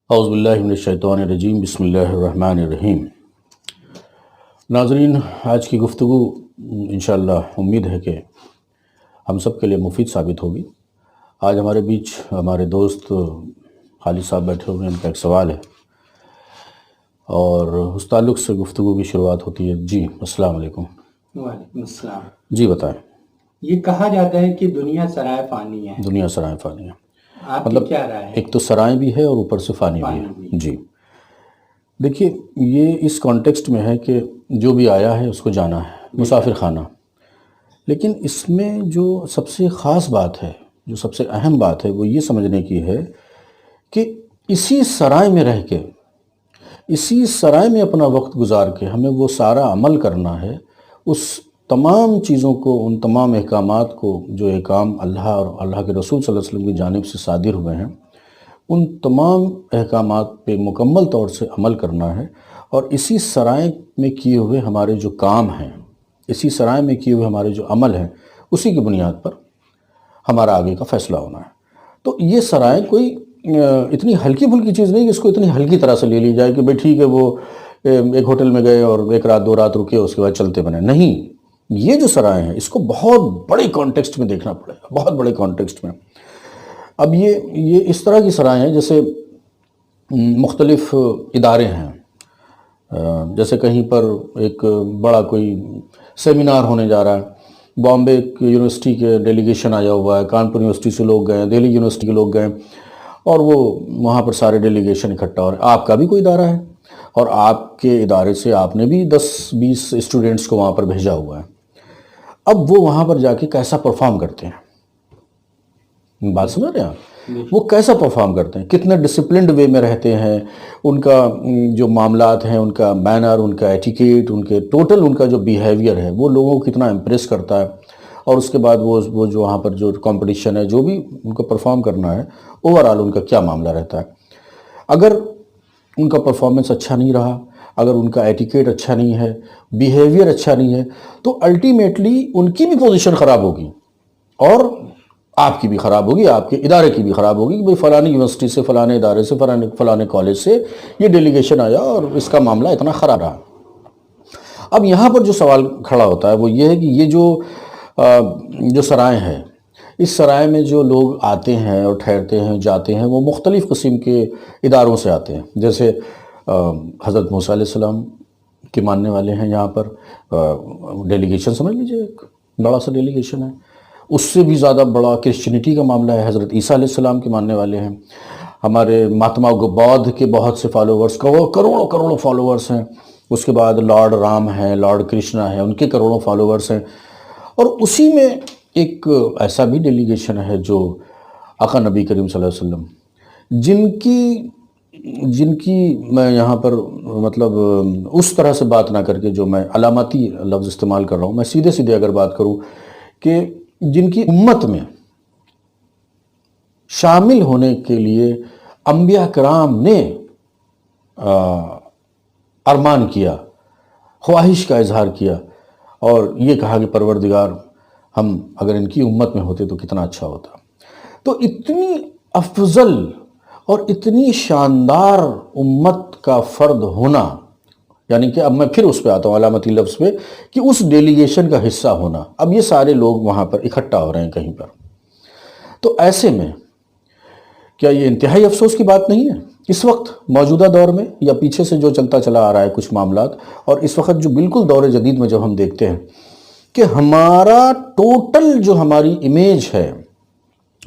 اعوذ باللہ من الشیطان الرجیم، بسم اللہ الرحمن الرحیم۔ ناظرین، آج کی گفتگو انشاءاللہ امید ہے کہ ہم سب کے لیے مفید ثابت ہوگی۔ آج ہمارے بیچ ہمارے دوست خالد صاحب بیٹھے ہوئے ہیں، ان کا ایک سوال ہے اور اس تعلق سے گفتگو کی شروعات ہوتی ہے۔ جی السلام علیکم۔ وعلیکم السلام۔ جی بتائیں۔ یہ کہا جاتا ہے کہ دنیا سرائے فانی ہے، دنیا سرائے فانی ہے، آپ کی کیا رائے ہے؟ ایک تو سرائے بھی ہے اور اوپر سے فانی بھی ہے۔ جی دیکھیے، یہ اس کانٹیکسٹ میں ہے کہ جو بھی آیا ہے اس کو جانا ہے، مسافر خانہ۔ لیکن اس میں جو سب سے خاص بات ہے، جو سب سے اہم بات ہے، وہ یہ سمجھنے کی ہے کہ اسی سرائے میں رہ کے، اسی سرائے میں اپنا وقت گزار کے ہمیں وہ سارا عمل کرنا ہے، اس تمام چیزوں کو، ان تمام احکامات کو جو احکام اللہ اور اللہ کے رسول صلی اللہ علیہ وسلم کی جانب سے صادر ہوئے ہیں، ان تمام احکامات پہ مکمل طور سے عمل کرنا ہے، اور اسی سرائے میں کیے ہوئے ہمارے جو کام ہیں، اسی سرائے میں کیے ہوئے ہمارے جو عمل ہیں، اسی کی بنیاد پر ہمارا آگے کا فیصلہ ہونا ہے۔ تو یہ سرائے کوئی اتنی ہلکی پھلکی چیز نہیں کہ اس کو اتنی ہلکی طرح سے لے لی جائے کہ بھئی ٹھیک ہے، وہ ایک ہوٹل میں گئے اور ایک رات دو رات رکے، اس کے بعد چلتے بنے۔ نہیں، یہ جو سرائے ہیں اس کو بہت بڑے کانٹیکسٹ میں دیکھنا پڑے گا، بہت بڑے کانٹیکسٹ میں۔ اب یہ اس طرح کی سرائے ہیں جیسے مختلف ادارے ہیں، جیسے کہیں پر ایک بڑا کوئی سیمینار ہونے جا رہا ہے، بامبے یونیورسٹی کے ڈیلیگیشن آیا ہوا ہے، کانپور یونیورسٹی سے لوگ گئے، دہلی یونیورسٹی کے لوگ گئے، اور وہ وہاں پر سارے ڈیلیگیشن اکٹھا ہو رہے ہیں۔ آپ کا بھی کوئی ادارہ ہے اور آپ کے ادارے سے آپ نے بھی 10-20 اسٹوڈنٹس کو وہاں پر بھیجا ہوا ہے۔ اب وہ وہاں پر جا کے کیسا پرفارم کرتے ہیں، بات سمجھ رہے ہیں آپ؟ وہ کیسا پرفارم کرتے ہیں، کتنے ڈسپلنڈ وے میں رہتے ہیں، ان کا جو معاملات ہیں، ان کا مینر، ان کا ایٹیکیٹ، ان کے ٹوٹل ان کا جو بیہیویئر ہے، وہ لوگوں کو کتنا امپریس کرتا ہے، اور اس کے بعد وہ جو وہاں پر جو کمپٹیشن ہے، جو بھی ان کو پرفارم کرنا ہے، اوورآل ان کا کیا معاملہ رہتا ہے۔ اگر ان کا پرفارمنس اچھا نہیں رہا، اگر ان کا ایٹیکیٹ اچھا نہیں ہے، بیہیویئر اچھا نہیں ہے، تو الٹیمیٹلی ان کی بھی پوزیشن خراب ہوگی اور آپ کی بھی خراب ہوگی، آپ کے ادارے کی بھی خراب ہوگی کہ بھئی فلانی یونیورسٹی سے، فلانے ادارے سے، فلانے کالج سے یہ ڈیلیگیشن آیا اور اس کا معاملہ اتنا خراب رہا۔ اب یہاں پر جو سوال کھڑا ہوتا ہے وہ یہ ہے کہ یہ جو سرائے ہیں، اس سرائے میں جو لوگ آتے ہیں اور ٹھہرتے ہیں، جاتے ہیں، وہ مختلف قسم کے اداروں سے آتے ہیں۔ جیسے حضرت موسیٰ علیہ السلام کے ماننے والے ہیں، یہاں پر ڈیلیگیشن سمجھ لیجئے، ایک بڑا سا ڈیلیگیشن ہے۔ اس سے بھی زیادہ بڑا کرسچینٹی کا معاملہ ہے، حضرت عیسیٰ علیہ السلام کے ماننے والے ہیں۔ ہمارے مہاتما بدھ کے بہت سے فالوورز، کروڑوں فالوورز ہیں۔ اس کے بعد لارڈ رام ہیں، لارڈ کرشنا ہیں، ان کے کروڑوں فالوورز ہیں۔ اور اسی میں ایک ایسا بھی ڈیلیگیشن ہے جو آقا نبی کریم صلی اللہ علیہ وسلم، جن کی میں یہاں پر مطلب اس طرح سے بات نہ کر کے، جو میں علامتی لفظ استعمال کر رہا ہوں، میں سیدھے اگر بات کروں کہ جن کی امت میں شامل ہونے کے لیے انبیاء کرام نے ارمان کیا، خواہش کا اظہار کیا، اور یہ کہا کہ پروردگار، ہم اگر ان کی امت میں ہوتے تو کتنا اچھا ہوتا۔ تو اتنی افضل اور اتنی شاندار امت کا فرد ہونا، یعنی کہ اب میں پھر اس پہ آتا ہوں، علامتی لفظ پہ، کہ اس ڈیلیگیشن کا حصہ ہونا۔ اب یہ سارے لوگ وہاں پر اکٹھا ہو رہے ہیں کہیں پر، تو ایسے میں کیا یہ انتہائی افسوس کی بات نہیں ہے؟ اس وقت موجودہ دور میں، یا پیچھے سے جو چلتا چلا آ رہا ہے کچھ معاملات، اور اس وقت جو بالکل دور جدید میں جب ہم دیکھتے ہیں کہ ہمارا ٹوٹل جو ہماری امیج ہے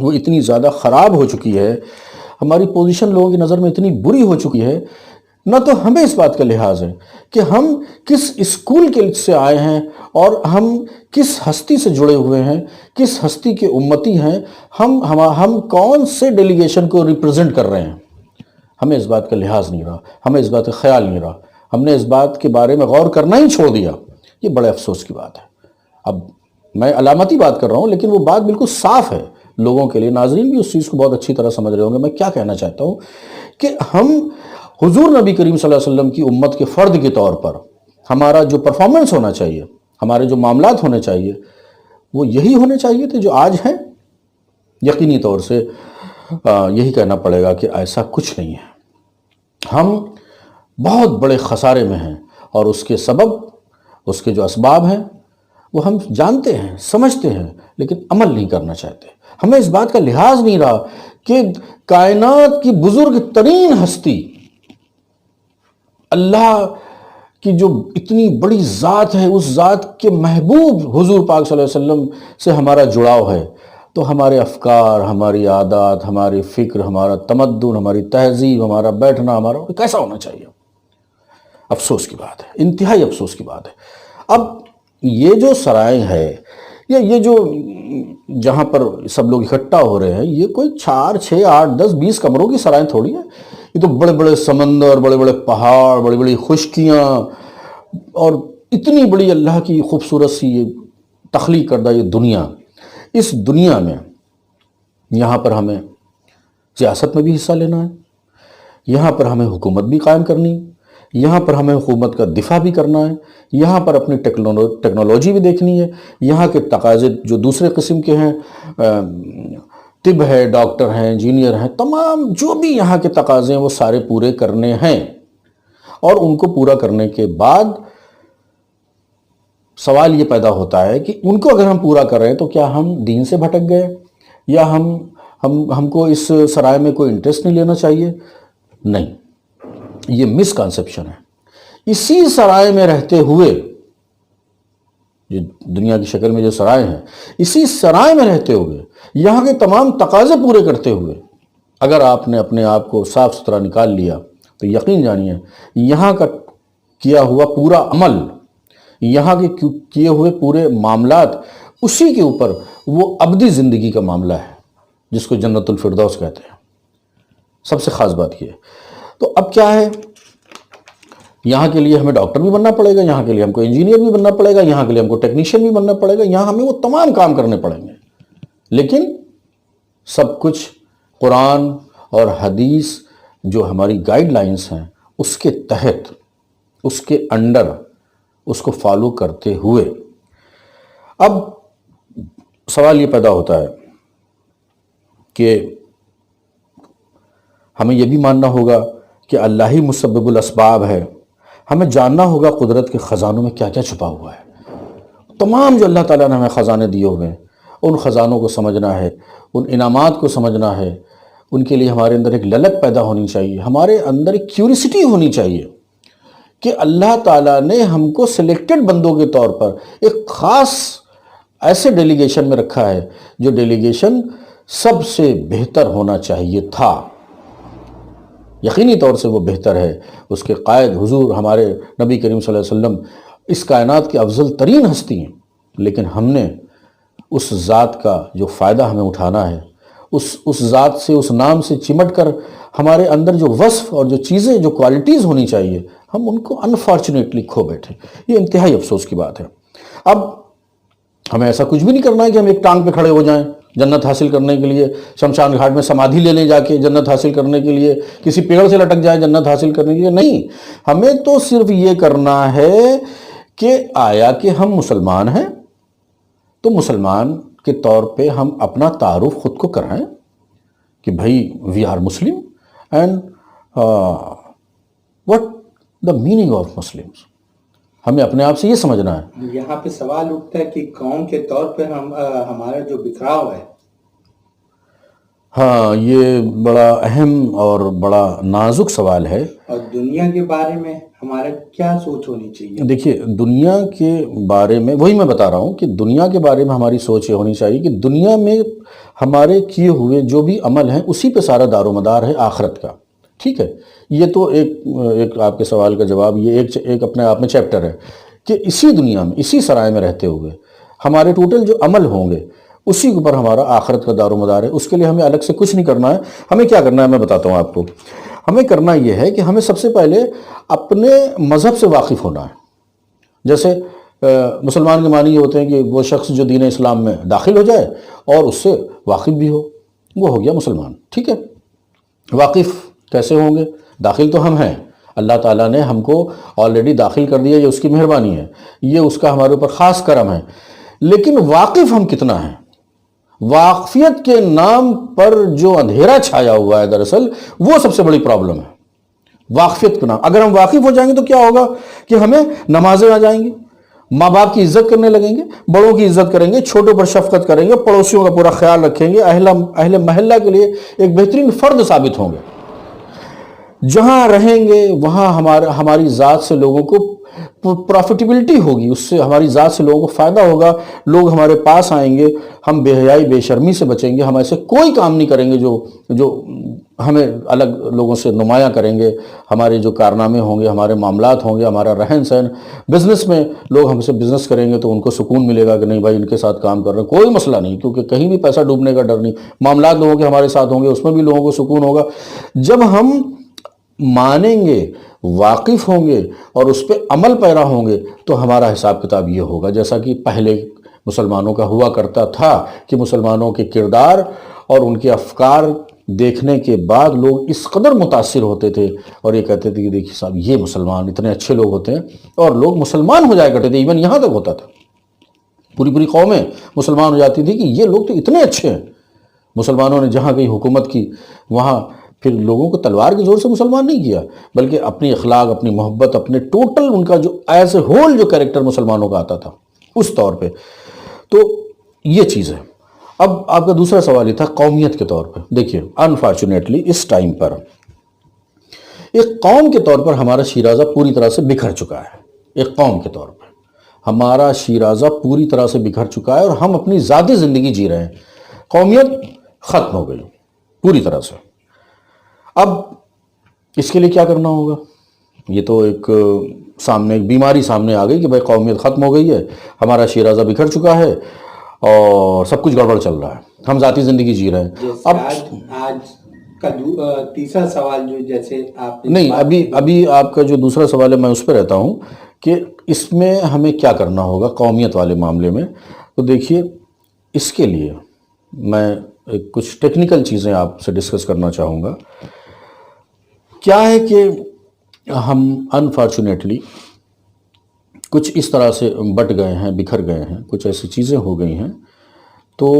وہ اتنی زیادہ خراب ہو چکی ہے، ہماری پوزیشن لوگوں کی نظر میں اتنی بری ہو چکی ہے، نہ تو ہمیں اس بات کا لحاظ ہے کہ ہم کس اسکول کے سے آئے ہیں اور ہم کس ہستی سے جڑے ہوئے ہیں، کس ہستی کے امتی ہیں، ہم کون سے ڈیلیگیشن کو ریپرزنٹ کر رہے ہیں، ہمیں اس بات کا لحاظ نہیں رہا، ہمیں اس بات کا خیال نہیں رہا، ہم نے اس بات کے بارے میں غور کرنا ہی چھوڑ دیا۔ یہ بڑے افسوس کی بات ہے۔ اب میں علامتی بات کر رہا ہوں، لیکن وہ بات بالکل صاف ہے لوگوں کے لیے، ناظرین بھی اس چیز کو بہت اچھی طرح سمجھ رہے ہوں گے۔ میں کیا کہنا چاہتا ہوں کہ ہم حضور نبی کریم صلی اللہ علیہ وسلم کی امت کے فرد کے طور پر ہمارا جو پرفارمنس ہونا چاہیے، ہمارے جو معاملات ہونے چاہیے، وہ یہی ہونے چاہیے تھے جو آج ہیں۔ یقینی طور سے یہی کہنا پڑے گا کہ ایسا کچھ نہیں ہے، ہم بہت بڑے خسارے میں ہیں، اور اس کے سبب، اس کے جو اسباب ہیں وہ ہم جانتے ہیں، سمجھتے ہیں، لیکن عمل نہیں کرنا چاہتے۔ ہمیں اس بات کا لحاظ نہیں رہا کہ کائنات کی بزرگ ترین ہستی، اللہ کی جو اتنی بڑی ذات ہے، اس ذات کے محبوب حضور پاک صلی اللہ علیہ وسلم سے ہمارا جڑاؤ ہے، تو ہمارے افکار، ہماری عادات، ہماری فکر، ہمارا تمدن، ہماری تہذیب، ہمارا بیٹھنا، ہمارا کیسا ہونا چاہیے؟ افسوس کی بات ہے، انتہائی افسوس کی بات ہے۔ اب یہ جو سرائے ہے، یہ جو جہاں پر سب لوگ اکٹھا ہو رہے ہیں، یہ کوئی 4، 6، 8، 10، 20 کمروں کی سرائے تھوڑی ہیں۔ یہ تو بڑے بڑے سمندر، بڑے بڑے پہاڑ، بڑی بڑی خشکیاں، اور اتنی بڑی اللہ کی خوبصورت سی یہ تخلیق کردہ یہ دنیا، اس دنیا میں یہاں پر ہمیں سیاست میں بھی حصہ لینا ہے، یہاں پر ہمیں حکومت بھی قائم کرنی، یہاں پر ہمیں حکومت کا دفاع بھی کرنا ہے، یہاں پر اپنی ٹیکنالوجی بھی دیکھنی ہے، یہاں کے تقاضے جو دوسرے قسم کے ہیں، طب ہے، ڈاکٹر ہیں، انجینئر ہیں، تمام جو بھی یہاں کے تقاضے ہیں وہ سارے پورے کرنے ہیں۔ اور ان کو پورا کرنے کے بعد سوال یہ پیدا ہوتا ہے کہ ان کو اگر ہم پورا کر رہے ہیں تو کیا ہم دین سے بھٹک گئے، یا ہم کو اس سرائے میں کوئی انٹرسٹ نہیں لینا چاہیے؟ نہیں، یہ مس کنسیپشن ہے۔ اسی سرائے میں رہتے ہوئے، یہ دنیا کی شکل میں جو سرائے ہیں، اسی سرائے میں رہتے ہوئے، یہاں کے تمام تقاضے پورے کرتے ہوئے اگر آپ نے اپنے آپ کو صاف ستھرا نکال لیا تو یقین جانیے یہاں کا کیا ہوا پورا عمل، یہاں کے کیے ہوئے پورے معاملات، اسی کے اوپر وہ ابدی زندگی کا معاملہ ہے جس کو جنت الفردوس کہتے ہیں۔ سب سے خاص بات یہ ہے۔ تو اب کیا ہے، یہاں کے لیے ہمیں ڈاکٹر بھی بننا پڑے گا، یہاں کے لیے ہم کو انجینئر بھی بننا پڑے گا، یہاں کے لیے ہم کو ٹیکنیشین بھی بننا پڑے گا، یہاں ہمیں وہ تمام کام کرنے پڑیں گے، لیکن سب کچھ قرآن اور حدیث جو ہماری گائیڈ لائنز ہیں اس کے تحت، اس کے انڈر، اس کو فالو کرتے ہوئے۔ اب سوال یہ پیدا ہوتا ہے کہ ہمیں یہ بھی ماننا ہوگا کہ اللہ ہی مسبب الاسباب ہے، ہمیں جاننا ہوگا قدرت کے خزانوں میں کیا کیا چھپا ہوا ہے، تمام جو اللہ تعالیٰ نے ہمیں خزانے دیے ہوئے ہیں، ان خزانوں کو سمجھنا ہے، ان انعامات کو سمجھنا ہے، ان کے لیے ہمارے اندر ایک للک پیدا ہونی چاہیے، ہمارے اندر ایک کیوریسٹی ہونی چاہیے کہ اللہ تعالیٰ نے ہم کو سلیکٹڈ بندوں کے طور پر ایک خاص ایسے ڈیلیگیشن میں رکھا ہے جو ڈیلیگیشن سب سے بہتر ہونا چاہیے تھا۔ یقینی طور سے وہ بہتر ہے، اس کے قائد حضور ہمارے نبی کریم صلی اللہ علیہ وسلم اس کائنات کے افضل ترین ہستی ہیں، لیکن ہم نے اس ذات کا جو فائدہ ہمیں اٹھانا ہے، اس ذات سے، اس نام سے چمٹ کر ہمارے اندر جو وصف اور جو چیزیں، جو کوالٹیز ہونی چاہیے، ہم ان کو انفارچونیٹلی کھو بیٹھے۔ یہ انتہائی افسوس کی بات ہے۔ اب ہمیں ایسا کچھ بھی نہیں کرنا ہے کہ ہم ایک ٹانگ پہ کھڑے ہو جائیں جنت حاصل کرنے کے لیے، شمشان گھاٹ میں سمادھی لے لیں جا کے جنت حاصل کرنے کے لیے، کسی پیڑ سے لٹک جائیں جنت حاصل کرنے کے لیے، نہیں۔ ہمیں تو صرف یہ کرنا ہے کہ آیا کہ ہم مسلمان ہیں تو مسلمان کے طور پہ ہم اپنا تعارف خود کو کرائیں کہ بھائی we are Muslim, and what the meaning of Muslims، ہمیں اپنے آپ سے یہ سمجھنا ہے۔ یہاں پہ سوال اٹھتا ہے کہ قوم کے طور پہ ہمارا جو بکھراؤ ہے، ہاں، یہ بڑا اہم اور بڑا نازک سوال ہے۔ اور دنیا کے بارے میں ہمارا کیا سوچ ہونی چاہیے؟ دیکھیے، دنیا کے بارے میں وہی میں بتا رہا ہوں کہ دنیا کے بارے میں ہماری سوچ یہ ہونی چاہیے کہ دنیا میں ہمارے کیے ہوئے جو بھی عمل ہیں اسی پہ سارا دار و مدار ہے آخرت کا، ٹھیک ہے۔ یہ تو ایک آپ کے سوال کا جواب، یہ ایک اپنے آپ میں چیپٹر ہے کہ اسی دنیا میں، اسی سرائے میں رہتے ہوئے ہمارے ٹوٹل جو عمل ہوں گے اسی کے اوپر ہمارا آخرت کا دار و مدار ہے۔ اس کے لیے ہمیں الگ سے کچھ نہیں کرنا ہے۔ ہمیں کیا کرنا ہے میں بتاتا ہوں آپ کو۔ ہمیں کرنا یہ ہے کہ ہمیں سب سے پہلے اپنے مذہب سے واقف ہونا ہے۔ جیسے مسلمان کے معنی یہ ہوتے ہیں کہ وہ شخص جو دین اسلام میں داخل ہو جائے اور اس سے واقف بھی ہو، وہ ہو گیا مسلمان، ٹھیک ہے۔ واقف کیسے ہوں گے؟ داخل تو ہم ہیں، اللہ تعالیٰ نے ہم کو آلریڈی داخل کر دیا، یہ اس کی مہربانی ہے، یہ اس کا ہمارے اوپر خاص کرم ہے، لیکن واقف ہم کتنا ہیں؟ واقفیت کے نام پر جو اندھیرا چھایا ہوا ہے دراصل وہ سب سے بڑی پرابلم ہے۔ واقفیت کا نام. اگر ہم واقف ہو جائیں گے تو کیا ہوگا کہ ہمیں نمازیں آ جائیں گی, ماں باپ کی عزت کرنے لگیں گے, بڑوں کی عزت کریں گے, چھوٹوں پر شفقت کریں گے, پڑوسیوں کا پورا خیال رکھیں گے, اہل محلہ کے لیے ایک بہترین فرد ثابت ہوں گے. جہاں رہیں گے وہاں ہماری ذات سے لوگوں کو پروفیٹیبلٹی ہوگی, اس سے ہماری ذات سے لوگوں کو فائدہ ہوگا, لوگ ہمارے پاس آئیں گے, ہم بے حیائی بے شرمی سے بچیں گے, ہم ایسے کوئی کام نہیں کریں گے جو ہمیں الگ لوگوں سے نمایاں کریں گے. ہمارے جو کارنامے ہوں گے, ہمارے معاملات ہوں گے, ہمارا رہن سہن, بزنس میں لوگ ہم سے بزنس کریں گے تو ان کو سکون ملے گا کہ نہیں بھائی ان کے ساتھ کام کر رہے ہیں, کوئی مسئلہ نہیں, کیونکہ کہیں بھی پیسہ ڈوبنے کا ڈر نہیں. معاملات لوگوں کے ہمارے ساتھ ہوں گے, اس میں بھی لوگوں کو سکون ہوگا. جب ہم مانیں گے, واقف ہوں گے اور اس پہ عمل پیرا ہوں گے تو ہمارا حساب کتاب یہ ہوگا جیسا کہ پہلے مسلمانوں کا ہوا کرتا تھا کہ مسلمانوں کے کردار اور ان کے افکار دیکھنے کے بعد لوگ اس قدر متاثر ہوتے تھے اور یہ کہتے تھے کہ دیکھیے صاحب یہ مسلمان اتنے اچھے لوگ ہوتے ہیں, اور لوگ مسلمان ہو جایا کرتے تھے. ایون یہاں تک ہوتا تھا, پوری قومیں مسلمان ہو جاتی تھی کہ یہ لوگ تو اتنے اچھے ہیں. مسلمانوں نے جہاں کہیں حکومت کی وہاں پھر لوگوں کو تلوار کے زور سے مسلمان نہیں کیا, بلکہ اپنی اخلاق, اپنی محبت, اپنے ٹوٹل ان کا جو ایز اے ہول جو کریکٹر مسلمانوں کا آتا تھا اس طور پہ. تو یہ چیز ہے. اب آپ کا دوسرا سوال یہ تھا قومیت کے طور پہ. دیکھیے انفارچونیٹلی اس ٹائم پر ایک قوم کے طور پر ہمارا شیرازہ پوری طرح سے بکھر چکا ہے. ایک قوم کے طور پر ہمارا شیرازہ پوری طرح سے بکھر چکا ہے اور ہم اپنی ذاتی زندگی جی رہے ہیں. قومیت ختم ہو گئی پوری طرح سے. اب اس کے لیے کیا کرنا ہوگا؟ یہ تو ایک بیماری سامنے آ گئی کہ بھائی قومیت ختم ہو گئی ہے, ہمارا شیرازہ بکھر چکا ہے اور سب کچھ گڑبڑ چل رہا ہے, ہم ذاتی زندگی جی رہے ہیں. اب آج کا تیسرا سوال جو جیسے آپ نہیں, ابھی آپ کا جو دوسرا سوال ہے میں اس پہ رہتا ہوں کہ اس میں ہمیں کیا کرنا ہوگا قومیت والے معاملے میں. تو دیکھیے اس کے لیے میں کچھ ٹیکنیکل چیزیں آپ سے ڈسکس کرنا چاہوں گا. کیا ہے کہ ہم انفارچونیٹلی کچھ اس طرح سے بٹ گئے ہیں, بکھر گئے ہیں, کچھ ایسی چیزیں ہو گئی ہیں. تو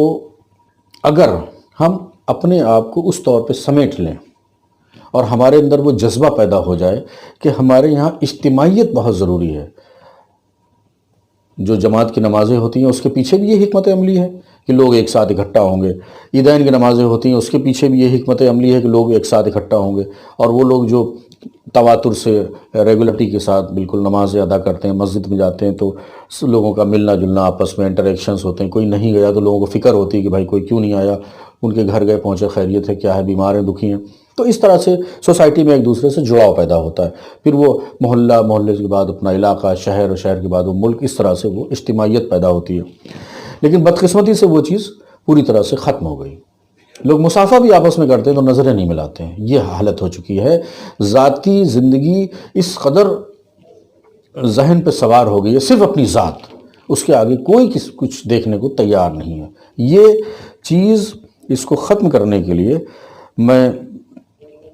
اگر ہم اپنے آپ کو اس طور پہ سمیٹ لیں اور ہمارے اندر وہ جذبہ پیدا ہو جائے کہ ہمارے یہاں اجتماعیت بہت ضروری ہے. جو جماعت کی نمازیں ہوتی ہیں اس کے پیچھے بھی یہ حکمت عملی ہے کہ لوگ ایک ساتھ اکٹھا ہوں گے. عیدین کی نمازیں ہوتی ہیں اس کے پیچھے بھی یہ حکمت عملی ہے کہ لوگ ایک ساتھ اکٹھا ہوں گے. اور وہ لوگ جو تواتر سے ریگولرٹی کے ساتھ بالکل نمازیں ادا کرتے ہیں, مسجد میں جاتے ہیں تو لوگوں کا ملنا جلنا, آپس میں انٹریکشنز ہوتے ہیں. کوئی نہیں گیا تو لوگوں کو فکر ہوتی ہے کہ بھائی کوئی کیوں نہیں آیا, ان کے گھر گئے پہنچے, خیریت ہے, کیا ہے, بیمار ہیں, دکھی ہیں. تو اس طرح سے سوسائٹی میں ایک دوسرے سے جڑاؤ پیدا ہوتا ہے. پھر وہ محلے کے بعد اپنا علاقہ, شہر, اور شہر کے بعد وہ ملک, اس طرح سے وہ اجتماعیت پیدا ہوتی ہے. لیکن بدقسمتی سے وہ چیز پوری طرح سے ختم ہو گئی. لوگ مسافہ بھی آپس میں کرتے ہیں تو نظریں نہیں ملاتے ہیں. یہ حالت ہو چکی ہے. ذاتی زندگی اس قدر ذہن پہ سوار ہو گئی ہے, صرف اپنی ذات, اس کے آگے کوئی کچھ دیکھنے کو تیار نہیں ہے. یہ چیز اس کو ختم کرنے کے لیے میں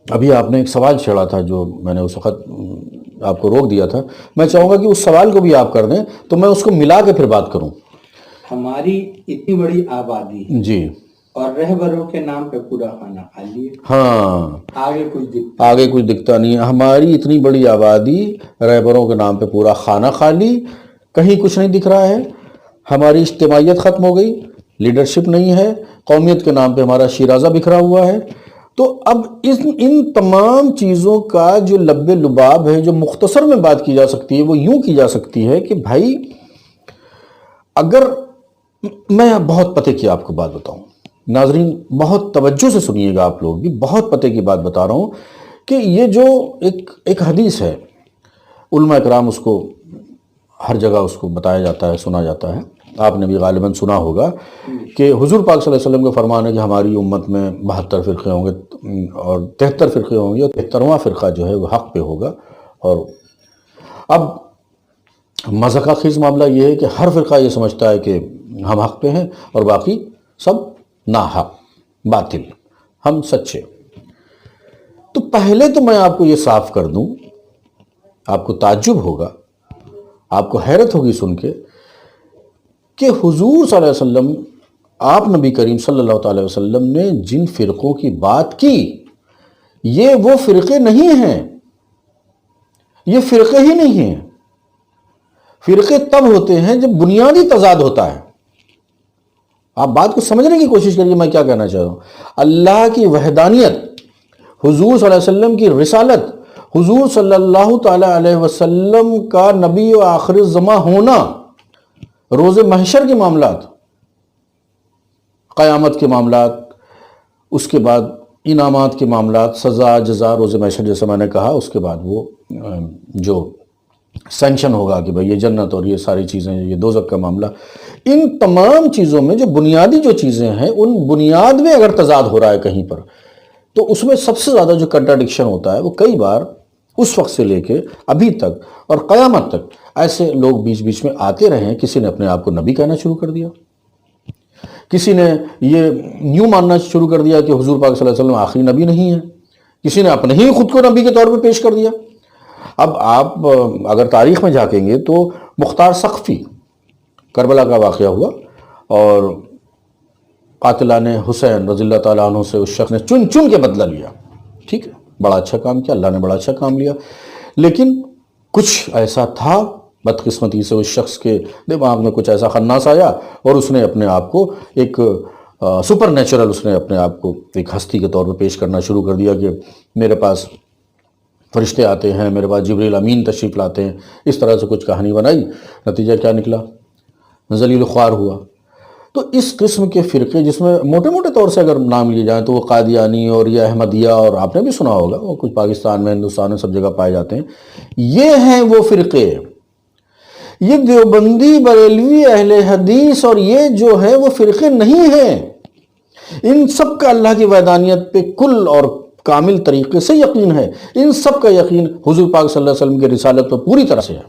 ابھی آپ نے ایک سوال چھیڑا تھا جو میں نے اس وقت آپ کو روک دیا تھا, میں چاہوں گا کہ اس سوال کو بھی آپ کر دیں تو میں اس کو ملا کے پھر بات کروں. ہماری اتنی بڑی آبادی جی, اور رہبروں کے نام پہ پورا کھانا کھا لیے, ہاں, آگے کچھ دکھتا نہیں ہے. ہماری اتنی بڑی آبادی, رہبروں کے نام پہ پورا کھانا کھا لی, کہیں کچھ نہیں دکھ رہا ہے. ہماری اجتماعیت ختم ہو گئی, لیڈرشپ نہیں ہے, قومیت کے نام پہ ہمارا شیرازہ بکھرا ہوا ہے. تو اب ان تمام چیزوں کا جو لب لباب ہے, جو مختصر میں بات کی جا سکتی ہے, وہ یوں کی جا سکتی ہے کہ بھائی اگر میں بہت پتے کی آپ کو بات بتاؤں, ناظرین بہت توجہ سے سنیے گا, آپ لوگ بھی بہت پتے کی بات بتا رہا ہوں کہ یہ جو ایک حدیث ہے, علماء اکرام اس کو ہر جگہ اس کو بتایا جاتا ہے, سنا جاتا ہے. آپ نے بھی غالباً سنا ہوگا کہ حضور پاک صلی اللہ علیہ وسلم کا فرمان ہے کہ ہماری امت میں 72 فرقے ہوں گے اور 73 فرقے ہوں گے, اور 73واں فرقہ جو ہے وہ حق پہ ہوگا. اور اب مذہقہ خیز معاملہ یہ ہے کہ ہر فرقہ یہ سمجھتا ہے کہ ہم حق پہ ہیں اور باقی سب ناحق, باطل, ہم سچے. تو پہلے تو میں آپ کو یہ صاف کر دوں, آپ کو تعجب ہوگا, آپ کو حیرت ہوگی سن کے کہ حضور صلی اللہ علیہ وسلم, آپ نبی کریم صلی اللہ تعالی وسلم نے جن فرقوں کی بات کی, یہ وہ فرقے نہیں ہیں یہ فرقے ہی نہیں ہیں. فرقے تب ہوتے ہیں جب بنیادی تضاد ہوتا ہے. آپ بات کو سمجھنے کی کوشش کریے میں کیا کہنا چاہ رہا ہوں. اللہ کی وحدانیت، حضور صلی اللہ علیہ وسلم کی رسالت، حضور صلی اللہ تعالی علیہ وسلم کا نبی و آخر الزماں ہونا، روز محشر کے معاملات، قیامت کے معاملات، اس کے بعد انعامات کے معاملات، سزا جزا روز محشر جیسے میں نے کہا، اس کے بعد وہ جو سینکشن ہوگا کہ بھئی یہ جنت اور یہ ساری چیزیں، یہ دوزخ کا معاملہ، ان تمام چیزوں میں جو بنیادی جو چیزیں ہیں ان بنیاد میں اگر تضاد ہو رہا ہے کہیں پر، تو اس میں سب سے زیادہ جو کنٹراڈکشن ہوتا ہے وہ کئی بار اس وقت سے لے کے ابھی تک اور قیامت تک ایسے لوگ بیچ بیچ میں آتے رہے ہیں. کسی نے اپنے آپ کو نبی کہنا شروع کر دیا، کسی نے یہ یوں ماننا شروع کر دیا کہ حضور پاک صلی اللہ علیہ وسلم آخری نبی نہیں ہے، کسی نے اپنے ہی خود کو نبی کے طور پہ پیش کر دیا. اب آپ اگر تاریخ میں جھانکیں گے تو مختار سقفی، کربلا کا واقعہ ہوا اور قاتلان حسین رضی اللہ تعالیٰ عنہ سے اس شخص نے چن چن کے بدلہ لیا. ٹھیک ہے، بڑا اچھا کام کیا، اللہ نے بڑا اچھا کام لیا، لیکن کچھ ایسا تھا بدقسمتی سے اس شخص کے دماغ میں کچھ ایسا خناس آیا اور اس نے اپنے آپ کو ایک سپر نیچرل، اس نے اپنے آپ کو ایک ہستی کے طور پہ پیش کرنا شروع کر دیا کہ میرے پاس فرشتے آتے ہیں، میرے پاس جبریل امین تشریف لاتے ہیں. اس طرح سے کچھ کہانی بنائی، نتیجہ کیا نکلا؟ ذلیل خوار ہوا. تو اس قسم کے فرقے جس میں موٹے موٹے طور سے اگر نام لیے جائیں تو وہ قادیانی اور یہ احمدیہ، اور آپ نے بھی سنا ہوگا وہ کچھ پاکستان میں، ہندوستان میں سب جگہ پائے جاتے ہیں. یہ ہیں وہ فرقے. یہ دیوبندی، بریلوی، اہل حدیث اور یہ جو ہے وہ فرقے نہیں ہیں. ان سب کا اللہ کی وحدانیت پہ کل اور کامل طریقے سے یقین ہے. ان سب کا یقین حضور پاک صلی اللہ علیہ وسلم کی رسالت پہ پوری طرح سے ہے،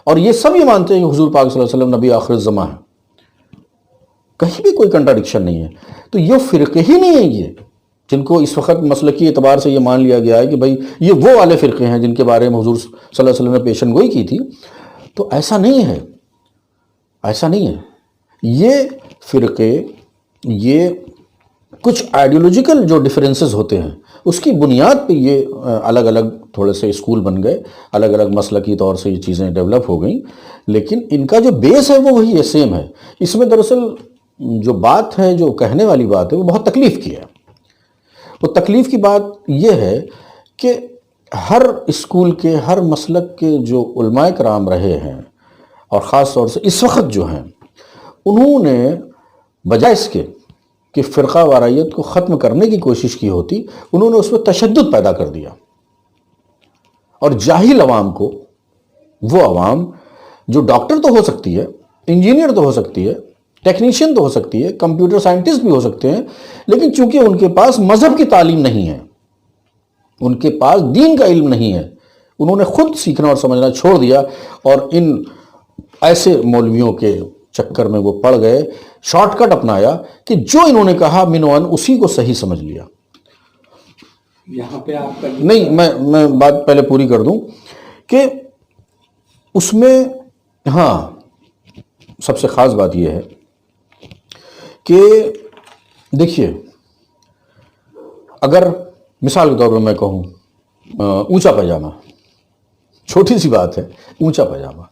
اور یہ سب یہ مانتے ہیں کہ حضور پاک صلی اللہ علیہ وسلم نبی آخر الزماں ہے. کہیں بھی کوئی کنٹراڈکشن نہیں ہے. تو یہ فرقے ہی نہیں ہیں یہ جن کو اس وقت مسلکی اعتبار سے یہ مان لیا گیا ہے کہ بھئی یہ وہ والے فرقے ہیں جن کے بارے میں حضور صلی اللہ علیہ وسلم نے پیشن گوئی کی تھی. تو ایسا نہیں ہے، ایسا نہیں ہے. یہ فرقے، یہ کچھ آئیڈیولوجیکل جو ڈیفرنسز ہوتے ہیں اس کی بنیاد پہ یہ الگ الگ تھوڑے سے اسکول بن گئے، الگ الگ مسلکی طور سے یہ چیزیں ڈیولپ ہو گئیں، لیکن ان کا جو بیس ہے وہ وہی ہے، سیم ہے. اس میں دراصل جو بات ہے، جو کہنے والی بات ہے، وہ بہت تکلیف کی ہے. وہ تکلیف کی بات یہ ہے کہ ہر اسکول کے، ہر مسلک کے جو علماء کرام رہے ہیں، اور خاص طور سے اس وقت جو ہیں، انہوں نے بجائے اس کے کہ فرقہ وارائیت کو ختم کرنے کی کوشش کی ہوتی، انہوں نے اس میں تشدد پیدا کر دیا. اور جاہل عوام کو، وہ عوام جو ڈاکٹر تو ہو سکتی ہے، انجینئر تو ہو سکتی ہے، ٹیکنیشین تو ہو سکتی ہے، کمپیوٹر سائنٹسٹ بھی ہو سکتے ہیں، لیکن چونکہ ان کے پاس مذہب کی تعلیم نہیں ہے، ان کے پاس دین کا علم نہیں ہے، انہوں نے خود سیکھنا اور سمجھنا چھوڑ دیا اور ان ایسے مولویوں کے چکر میں وہ پڑ گئے، شارٹ کٹ اپنایا کہ جو انہوں نے کہا منوان اسی کو صحیح سمجھ لیا. یہاں پہ آپ کا نہیں، میں بات پہلے پوری کر دوں کہ اس میں ہاں سب سے خاص بات یہ ہے کہ دیکھیے، اگر مثال کے طور پر میں کہوں اونچا پاجامہ، چھوٹی سی بات ہے، اونچا پاجامہ،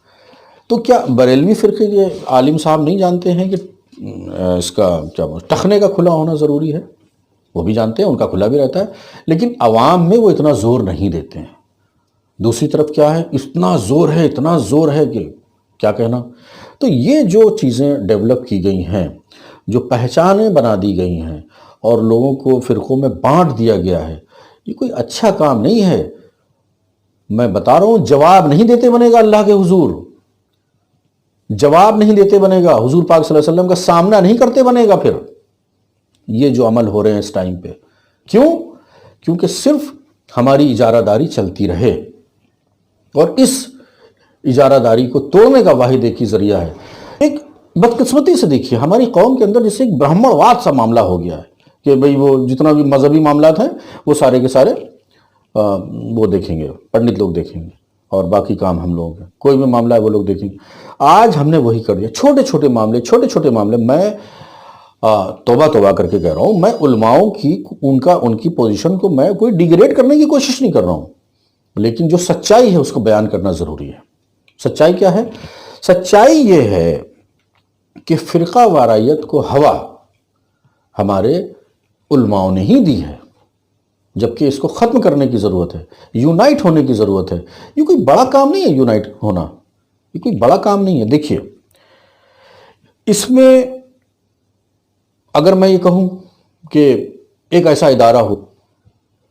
تو کیا بریلوی فرقے کے عالم صاحب نہیں جانتے ہیں کہ اس کا کیا ٹخنے کا کھلا ہونا ضروری ہے؟ وہ بھی جانتے ہیں، ان کا کھلا بھی رہتا ہے، لیکن عوام میں وہ اتنا زور نہیں دیتے ہیں. دوسری طرف کیا ہے، اتنا زور ہے کہ کیا کہنا. تو یہ جو چیزیں ڈیولپ کی گئی ہیں، جو پہچانیں بنا دی گئی ہیں اور لوگوں کو فرقوں میں بانٹ دیا گیا ہے، یہ کوئی اچھا کام نہیں ہے. میں بتا رہا ہوں، جواب نہیں دیتے بنے گا اللہ کے حضور، جواب نہیں دیتے بنے گا، حضور پاک صلی اللہ علیہ وسلم کا سامنا نہیں کرتے بنے گا. پھر یہ جو عمل ہو رہے ہیں اس ٹائم پہ، کیونکہ صرف ہماری اجارہ داری چلتی رہے، اور اس اجارہ داری کو توڑنے کا واحد ایک ہی ذریعہ ہے. ایک بدقسمتی سے دیکھیے، ہماری قوم کے اندر جیسے ایک برہمن واد سا معاملہ ہو گیا ہے کہ بھئی وہ جتنا بھی مذہبی معاملات ہیں وہ سارے کے سارے وہ دیکھیں گے، پنڈت لوگ دیکھیں گے، اور باقی کام ہم لوگ ہیں، کوئی بھی معاملہ ہے وہ لوگ دیکھیں گے. آج ہم نے وہی کر دیا. چھوٹے چھوٹے معاملے میں توبہ کر کے کہہ رہا ہوں، میں علماؤں کی ان کی پوزیشن کو میں کوئی ڈیگریڈ کرنے کی کوشش نہیں کر رہا ہوں، لیکن جو سچائی ہے اس کو بیان کرنا ضروری ہے. سچائی کیا ہے؟ سچائی یہ ہے کہ فرقہ وارائیت کو ہوا ہمارے علماؤں نے ہی دی ہے، جبکہ اس کو ختم کرنے کی ضرورت ہے، یونائٹ ہونے کی ضرورت ہے. یہ کوئی بڑا کام نہیں ہے یونائٹ ہونا، یہ کوئی بڑا کام نہیں ہے. دیکھیے اس میں اگر میں یہ کہوں کہ ایک ایسا ادارہ ہو،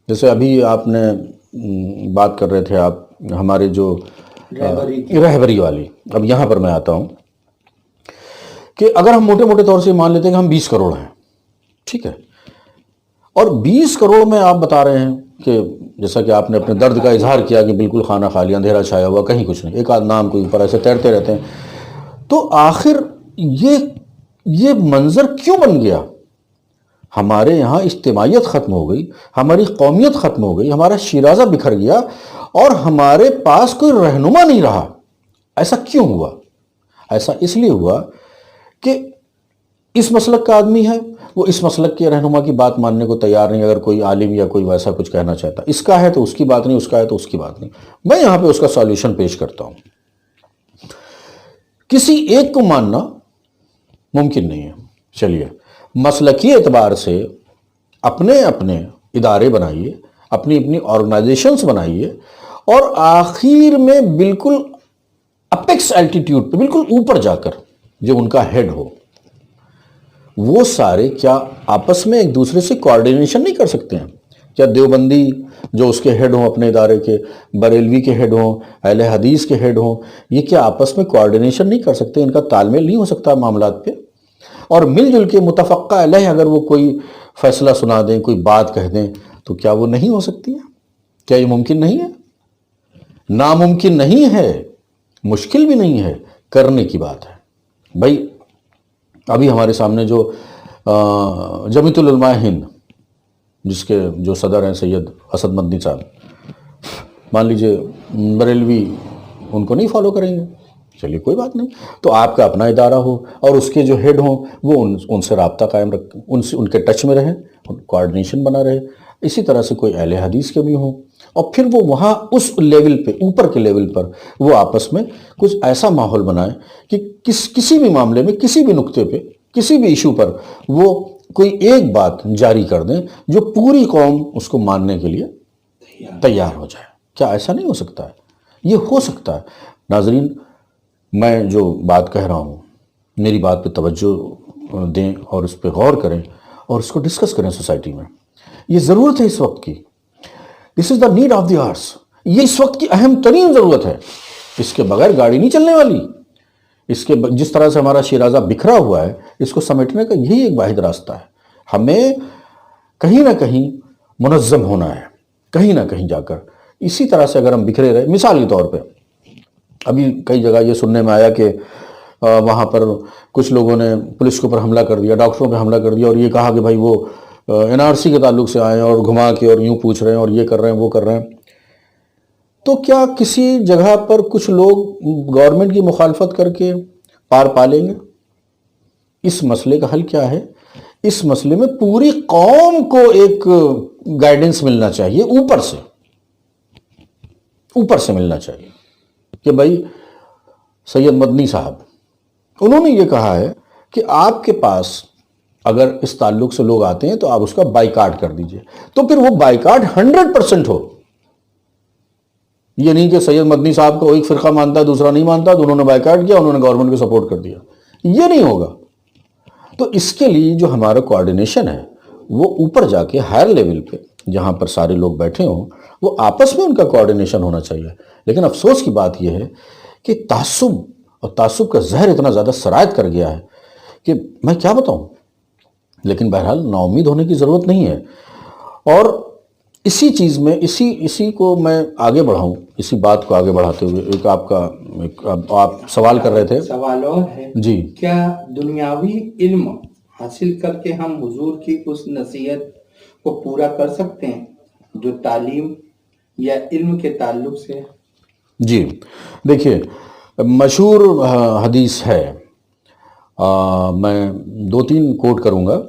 جیسے ابھی آپ نے بات کر رہے تھے آپ ہمارے جو رہبری والی، اب یہاں پر میں آتا ہوں کہ اگر ہم موٹے موٹے طور سے مان لیتے ہیں کہ ہم 20 کروڑ ہیں، ٹھیک ہے، اور 20 کروڑ میں آپ بتا رہے ہیں کہ جیسا کہ آپ نے اپنے درد کا اظہار کیا کہ بالکل خانہ خالی، اندھیرا چھایا ہوا، کہیں کچھ نہیں، ایک آدھ نام کوئی اوپر ایسے تیرتے رہتے ہیں، تو آخر یہ منظر کیوں بن گیا؟ ہمارے یہاں اجتماعیت ختم ہو گئی، ہماری قومیت ختم ہو گئی، ہمارا شیرازہ بکھر گیا اور ہمارے پاس کوئی رہنما نہیں رہا. ایسا کیوں ہوا؟ ایسا اس لیے ہوا کہ اس مسلک کا آدمی ہے، وہ اس مسلک کے رہنما کی بات ماننے کو تیار نہیں. اگر کوئی عالم یا کوئی ویسا کچھ کہنا چاہتا، اس کا ہے تو اس کی بات نہیں، اس کا ہے تو اس کی بات نہیں. میں یہاں پہ اس کا سالوشن پیش کرتا ہوں. کسی ایک کو ماننا ممکن نہیں ہے. چلیے مسلکی اعتبار سے اپنے اپنے ادارے بنائیے، اپنی اپنی آرگنائزیشنز بنائیے، اور آخر میں بالکل اپیکس الٹیٹیوڈ پہ، بالکل اوپر جا کر جو ان کا ہیڈ ہو، وہ سارے کیا آپس میں ایک دوسرے سے کوارڈینیشن نہیں کر سکتے ہیں؟ کیا دیوبندی جو اس کے ہیڈ ہوں اپنے ادارے کے، بریلوی کے ہیڈ ہوں، اہل حدیث کے ہیڈ ہوں، یہ کیا آپس میں کوارڈینیشن نہیں کر سکتے؟ ان کا تال میل نہیں ہو سکتا معاملات پہ؟ اور مل جل کے متفقہ علیہ اگر وہ کوئی فیصلہ سنا دیں، کوئی بات کہہ دیں، تو کیا وہ نہیں ہو سکتی ہے؟ کیا یہ ممکن نہیں ہے؟ ناممکن نہیں ہے، مشکل بھی نہیں ہے، کرنے کی بات ہے. بھائی ابھی ہمارے سامنے جو جمعیت العلماء ہند، جس کے جو صدر ہیں سید اسد مدنی صاحب، مان لیجئے بریلوی ان کو نہیں فالو کریں گے، چلیے کوئی بات نہیں، تو آپ کا اپنا ادارہ ہو اور اس کے جو ہیڈ ہوں وہ ان سے رابطہ قائم رکھیں، ان کے ٹچ میں رہیں، کوارڈینیشن بنا رہے. اسی طرح سے کوئی اہل حدیث کے بھی ہوں، اور پھر وہ وہاں اس لیول پہ، اوپر کے لیول پر وہ آپس میں کچھ ایسا ماحول بنائیں کہ کسی بھی معاملے میں، کسی بھی نقطے پہ، کسی بھی ایشو پر وہ کوئی ایک بات جاری کر دیں جو پوری قوم اس کو ماننے کے لیے تیار ہو جائے. کیا ایسا نہیں ہو سکتا ہے؟ یہ ہو سکتا ہے. ناظرین میں جو بات کہہ رہا ہوں، میری بات پہ توجہ دیں اور اس پہ غور کریں اور اس کو ڈسکس کریں سوسائٹی میں. یہ ضرورت ہے اس وقت کی. دس از دا نیڈ آف دی آرس. یہ اس وقت کی اہم ترین ضرورت ہے. اس کے بغیر گاڑی نہیں چلنے والی. اس کے جس طرح سے ہمارا شیرازہ بکھرا ہوا ہے، اس کو سمیٹنے کا یہی ایک واحد راستہ ہے. ہمیں کہیں نہ کہیں منظم ہونا ہے، کہیں نہ کہیں جا کر. اسی طرح سے اگر ہم بکھرے رہے، مثال کے طور پہ ابھی کئی جگہ یہ سننے میں آیا کہ وہاں پر کچھ لوگوں نے پولیس کے اوپر حملہ کر دیا، ڈاکٹروں پہ حملہ کر دیا، اور یہ کہا کہ بھائی وہ NRC کے تعلق سے آئے ہیں اور گھما کے اور یوں پوچھ رہے ہیں اور یہ کر رہے ہیں وہ کر رہے ہیں. تو کیا کسی جگہ پر کچھ لوگ گورنمنٹ کی مخالفت کر کے پار پا لیں گے؟ اس مسئلے کا حل کیا ہے؟ اس مسئلے میں پوری قوم کو ایک گائیڈنس ملنا چاہیے، اوپر سے ملنا چاہیے کہ بھائی سید مدنی صاحب انہوں نے یہ کہا ہے کہ آپ کے پاس اگر اس تعلق سے لوگ آتے ہیں تو آپ اس کا بائیکاٹ کر دیجئے. تو پھر وہ بائیکاٹ 100% ہو. یہ نہیں کہ سید مدنی صاحب کو ایک فرقہ مانتا ہے دوسرا نہیں مانتا تو انہوں نے بائیکاٹ کیا، انہوں نے گورنمنٹ کو سپورٹ کر دیا. یہ نہیں ہوگا. تو اس کے لیے جو ہمارا کوارڈینیشن ہے وہ اوپر جا کے ہائر لیول پہ جہاں پر سارے لوگ بیٹھے ہوں، وہ آپس میں ان کا کوارڈینیشن ہونا چاہیے. لیکن افسوس کی بات یہ ہے کہ تعصب کا زہر اتنا زیادہ سرایت کر گیا ہے کہ میں کیا بتاؤں. لیکن بہرحال نا امید ہونے کی ضرورت نہیں ہے. اور اسی چیز میں اسی کو میں آگے بڑھاؤں، اسی بات کو آگے بڑھاتے ہوئے ایک آپ سوال کر رہے تھے. سوال اور ہے جی، کیا دنیاوی علم حاصل کر کے ہم حضور کی اس نصیحت کو پورا کر سکتے ہیں جو تعلیم یا علم کے تعلق سے؟ جی دیکھیے، مشہور حدیث ہے، میں 2-3 کوٹ کروں گا.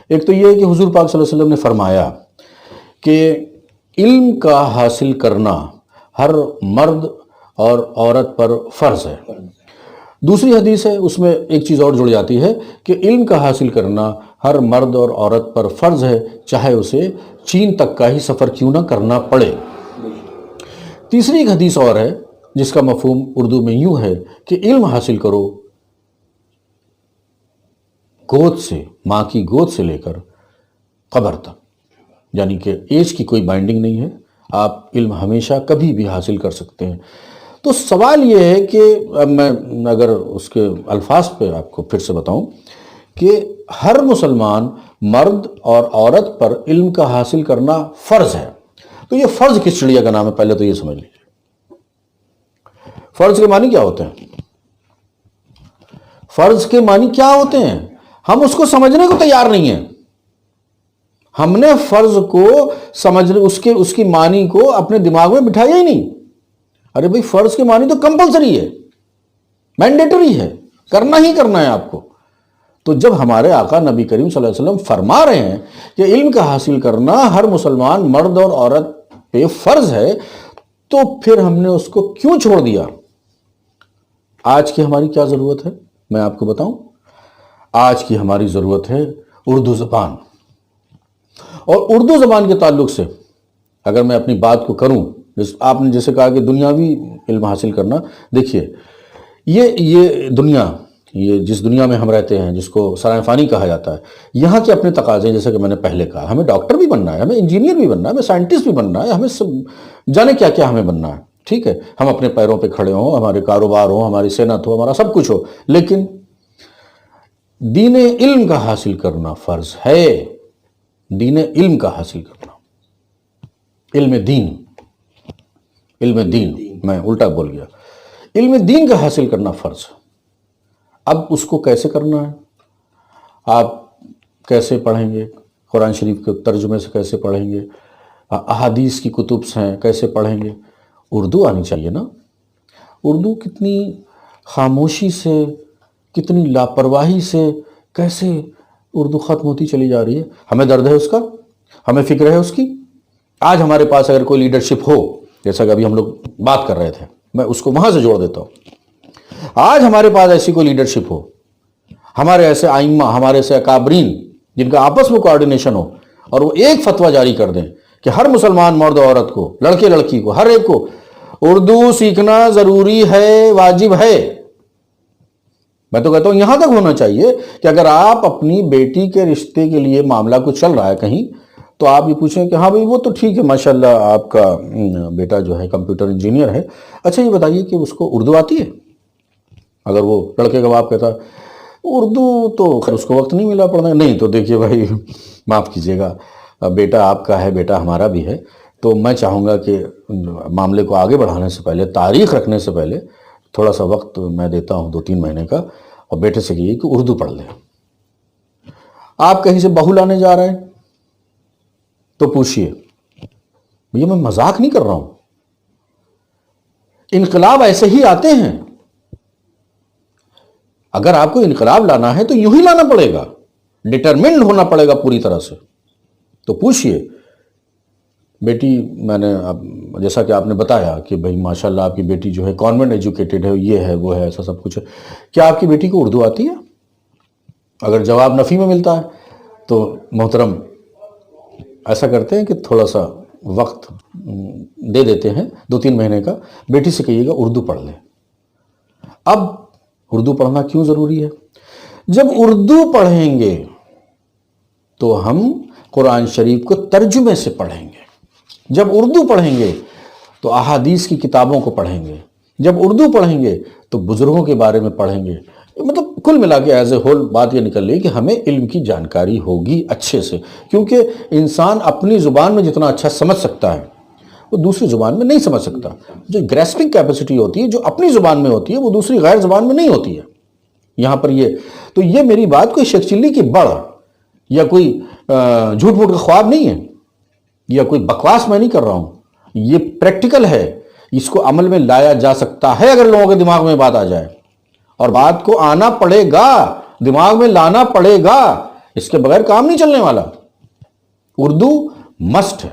ایک تو یہ ہے کہ حضور پاک صلی اللہ علیہ وسلم نے فرمایا کہ علم کا حاصل کرنا ہر مرد اور عورت پر فرض ہے۔ دوسری حدیث ہے، اس میں ایک چیز اور جڑ جاتی ہے کہ علم کا حاصل کرنا ہر مرد اور عورت پر فرض ہے، چاہے اسے چین تک کا ہی سفر کیوں نہ کرنا پڑے۔ تیسری ایک حدیث اور ہے جس کا مفہوم اردو میں یوں ہے کہ علم حاصل کرو گود سے، ماں کی گود سے لے کر قبر تک، یعنی کہ ایج کی کوئی بائنڈنگ نہیں ہے، آپ علم ہمیشہ کبھی بھی حاصل کر سکتے ہیں۔ تو سوال یہ ہے کہ اب میں اگر اس کے الفاظ پہ آپ کو پھر سے بتاؤں کہ ہر مسلمان مرد اور عورت پر علم کا حاصل کرنا فرض ہے، تو یہ فرض کس چڑیا کا نام ہے؟ پہلے تو یہ سمجھ لیجیے فرض کے معنی کیا ہوتے ہیں۔ فرض کے معنی کیا ہوتے ہیں ہم اس کو سمجھنے کو تیار نہیں ہیں۔ ہم نے فرض کو سمجھنے اس کی معنی کو اپنے دماغ میں بٹھایا ہی نہیں۔ ارے بھئی فرض کے معنی تو کمپلسری ہے، مینڈیٹری ہے، کرنا ہی کرنا ہے آپ کو۔ تو جب ہمارے آقا نبی کریم صلی اللہ علیہ وسلم فرما رہے ہیں کہ علم کا حاصل کرنا ہر مسلمان مرد اور عورت پہ فرض ہے، تو پھر ہم نے اس کو کیوں چھوڑ دیا؟ آج کی ہماری کیا ضرورت ہے میں آپ کو بتاؤں۔ آج کی ہماری ضرورت ہے اردو زبان، اور اردو زبان کے تعلق سے اگر میں اپنی بات کو کروں، آپ نے جیسے کہا کہ دنیاوی علم حاصل کرنا، دیکھیے یہ دنیا، یہ جس دنیا میں ہم رہتے ہیں جس کو سرائے فانی کہا جاتا ہے، یہاں کے اپنے تقاضے، جیسے کہ میں نے پہلے کہا، ہمیں ڈاکٹر بھی بننا ہے، ہمیں انجینئر بھی بننا ہے، ہمیں سائنٹسٹ بھی بننا ہے، ہمیں جانے کیا کیا ہمیں بننا ہے، ٹھیک ہے، ہم اپنے پیروں پہ کھڑے ہوں، ہمارے کاروبار ہوں، ہماری صنعت ہو، ہمارا سب کچھ ہو، لیکن دین علم کا حاصل کرنا فرض ہے۔ دین علم کا حاصل کرنا، علم دین میں الٹا بول گیا، علم دین کا حاصل کرنا فرض ہے۔ اب اس کو کیسے کرنا ہے؟ آپ کیسے پڑھیں گے؟ قرآن شریف کے ترجمے سے کیسے پڑھیں گے؟ احادیث کی کتب ہیں کیسے پڑھیں گے؟ اردو آنی چاہیے نا۔ اردو کتنی خاموشی سے، کتنی لاپرواہی سے کیسے اردو ختم ہوتی چلی جا رہی ہے۔ ہمیں درد ہے اس کا، ہمیں فکر ہے اس کی۔ آج ہمارے پاس اگر کوئی لیڈرشپ ہو، جیسا کہ ابھی ہم لوگ بات کر رہے تھے، میں اس کو وہاں سے جوڑ دیتا ہوں، آج ہمارے پاس ایسی کوئی لیڈرشپ ہو، ہمارے ایسے آئمہ، ہمارے ایسے اکابرین جن کا آپس میں کوارڈینیشن ہو، اور وہ ایک فتویٰ جاری کر دیں کہ ہر مسلمان مرد و عورت کو، لڑکے لڑکی کو، ہر ایک کو اردو سیکھنا ضروری ہے، واجب ہے۔ میں تو کہتا ہوں یہاں تک ہونا چاہیے کہ اگر آپ اپنی بیٹی کے رشتے کے لیے معاملہ کچھ چل رہا ہے کہیں، تو آپ یہ پوچھیں کہ ہاں بھئی وہ تو ٹھیک ہے، ماشاءاللہ آپ کا بیٹا جو ہے کمپیوٹر انجینئر ہے، اچھا یہ بتائیے کہ اس کو اردو آتی ہے؟ اگر وہ لڑکے کا باپ کہتا اردو تو خیر اس کو وقت نہیں ملا پڑھنا، نہیں تو دیکھیے بھائی معاف کیجیے گا، بیٹا آپ کا ہے، بیٹا ہمارا بھی ہے، تو میں چاہوں گا کہ معاملے کو آگے بڑھانے سے پہلے، تاریخ رکھنے سے پہلے تھوڑا سا وقت میں دیتا ہوں 2-3 مہینے کا، اور بیٹے سے کہیے کہ اردو پڑھ لیں۔ آپ کہیں سے بہو لانے جا رہے ہیں تو پوچھئے، یہ میں مذاق نہیں کر رہا ہوں، انقلاب ایسے ہی آتے ہیں۔ اگر آپ کو انقلاب لانا ہے تو یوں ہی لانا پڑے گا، ڈٹرمنڈ ہونا پڑے گا پوری طرح سے۔ تو پوچھئے بیٹی، میں نے جیسا کہ آپ نے بتایا کہ بھئی ماشاءاللہ آپ کی بیٹی جو ہے کانوینٹ ایجوکیٹڈ ہے، یہ ہے وہ ہے، ایسا سب کچھ ہے، کیا آپ کی بیٹی کو اردو آتی ہے؟ اگر جواب نفی میں ملتا ہے تو محترم ایسا کرتے ہیں کہ تھوڑا سا وقت دے دیتے ہیں 2-3 مہینے کا، بیٹی سے کہیے گا اردو پڑھ لیں۔ اب اردو پڑھنا کیوں ضروری ہے؟ جب اردو پڑھیں گے تو ہم قرآن شریف کو ترجمے سے پڑھیں گے، جب اردو پڑھیں گے تو احادیث کی کتابوں کو پڑھیں گے، جب اردو پڑھیں گے تو بزرگوں کے بارے میں پڑھیں گے، مطلب کل ملا کے ایز اے ہول بات یہ نکل رہی کہ ہمیں علم کی جانکاری ہوگی اچھے سے، کیونکہ انسان اپنی زبان میں جتنا اچھا سمجھ سکتا ہے وہ دوسری زبان میں نہیں سمجھ سکتا۔ جو گریسپنگ کیپیسٹی ہوتی ہے، جو اپنی زبان میں ہوتی ہے، وہ دوسری غیر زبان میں نہیں ہوتی ہے۔ یہاں پر یہ میری بات کوئی شیخ چلی کی بڑھ یا کوئی جھوٹ موٹ کا خواب نہیں ہے، یا کوئی بکواس میں نہیں کر رہا ہوں، یہ پریکٹیکل ہے، اس کو عمل میں لایا جا سکتا ہے اگر لوگوں کے دماغ میں بات آ جائے، اور بات کو آنا پڑے گا، دماغ میں لانا پڑے گا، اس کے بغیر کام نہیں چلنے والا۔ اردو مسٹ ہے،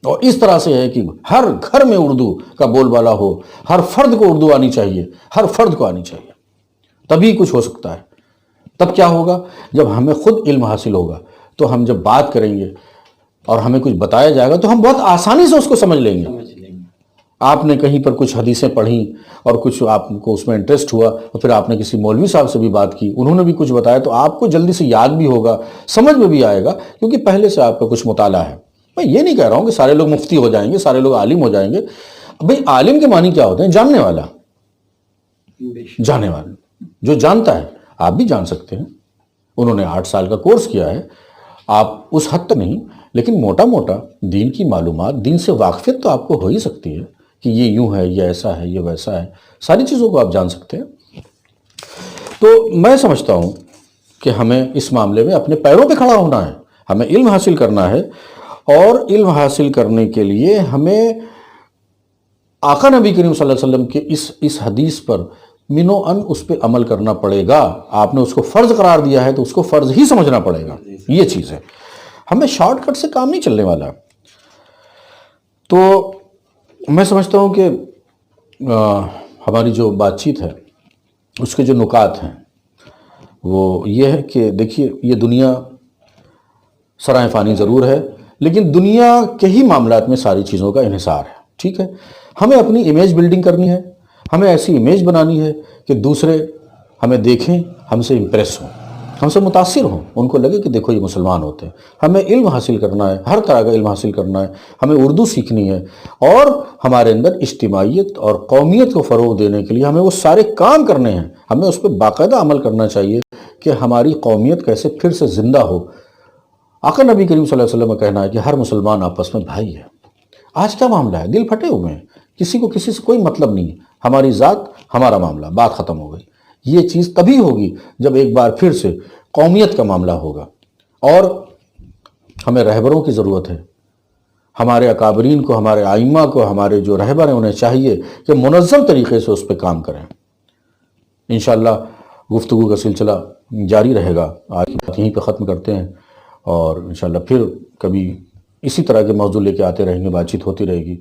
اور اس طرح سے ہے کہ ہر گھر میں اردو کا بول بالا ہو، ہر فرد کو اردو آنی چاہیے، ہر فرد کو آنی چاہیے، تبھی کچھ ہو سکتا ہے۔ تب کیا ہوگا؟ جب ہمیں خود علم حاصل ہوگا تو ہم جب بات کریں گے اور ہمیں کچھ بتایا جائے گا تو ہم بہت آسانی سے اس کو سمجھ لیں گے۔ آپ نے کہیں پر کچھ حدیثیں پڑھیں اور کچھ آپ کو اس میں انٹرسٹ ہوا اور پھر آپ نے کسی مولوی صاحب سے بھی بات کی، انہوں نے بھی کچھ بتایا، تو آپ کو جلدی سے یاد بھی ہوگا، سمجھ میں بھی آئے گا، کیونکہ پہلے سے آپ کا کچھ مطالعہ ہے۔ میں یہ نہیں کہہ رہا ہوں کہ سارے لوگ مفتی ہو جائیں گے، سارے لوگ عالم ہو جائیں گے۔ بھئی عالم کے معنی کیا ہوتے ہیں؟ جاننے والا، جاننے والا، جو جانتا ہے۔ آپ بھی جان سکتے ہیں، انہوں نے 8 سال کا کورس کیا ہے، آپ اس حد تک نہیں، لیکن موٹا موٹا دین کی معلومات، دین سے واقفیت تو آپ کو ہو ہی سکتی ہے کہ یہ یوں ہے، یہ ایسا ہے، یہ ویسا ہے، ساری چیزوں کو آپ جان سکتے ہیں۔ تو میں سمجھتا ہوں کہ ہمیں اس معاملے میں اپنے پیروں پہ کھڑا ہونا ہے، ہمیں علم حاصل کرنا ہے، اور علم حاصل کرنے کے لیے ہمیں آقا نبی کریم صلی اللہ علیہ وسلم کے اس حدیث پر منو ان اس پہ عمل کرنا پڑے گا۔ آپ نے اس کو فرض قرار دیا ہے تو اس کو فرض ہی سمجھنا پڑے گا، یہ چیز ہے۔ ہمیں شارٹ کٹ سے کام نہیں چلنے والا۔ تو میں سمجھتا ہوں کہ ہماری جو بات چیت ہے اس کے جو نکات ہیں وہ یہ ہے کہ دیکھیے، یہ دنیا سرائے فانی ضرور ہے، لیکن دنیا کے ہی معاملات میں ساری چیزوں کا انحصار ہے، ٹھیک ہے؟ ہمیں اپنی امیج بلڈنگ کرنی ہے، ہمیں ایسی امیج بنانی ہے کہ دوسرے ہمیں دیکھیں، ہم سے امپریس ہوں، ہم سے متاثر ہوں، ان کو لگے کہ دیکھو یہ مسلمان ہوتے ہیں۔ ہمیں علم حاصل کرنا ہے، ہر طرح کا علم حاصل کرنا ہے، ہمیں اردو سیکھنی ہے، اور ہمارے اندر اجتماعیت اور قومیت کو فروغ دینے کے لیے ہمیں وہ سارے کام کرنے ہیں۔ ہمیں اس پہ باقاعدہ عمل کرنا چاہیے کہ ہماری قومیت کیسے پھر سے زندہ ہو۔ آقا نبی کریم صلی اللہ علیہ وسلم کا کہنا ہے کہ ہر مسلمان آپس میں بھائی ہے۔ آج کیا معاملہ ہے؟ دل پھٹے ہوئے ہیں، کسی کو کسی سے کوئی مطلب نہیں ہے، ہماری ذات ہمارا معاملہ، بات ختم ہو گئی۔ یہ چیز تبھی ہوگی جب ایک بار پھر سے قومیت کا معاملہ ہوگا، اور ہمیں رہبروں کی ضرورت ہے۔ ہمارے اکابرین کو، ہمارے ائمہ کو، ہمارے جو رہبر ہیں انہیں چاہیے کہ منظم طریقے سے اس پہ کام کریں۔ انشاءاللہ گفتگو کا سلسلہ جاری رہے گا۔ آج کی بات یہیں پہ ختم کرتے ہیں، اور انشاءاللہ پھر کبھی اسی طرح کے موضوع لے کے آتے رہیں گے، بات چیت ہوتی رہے گی۔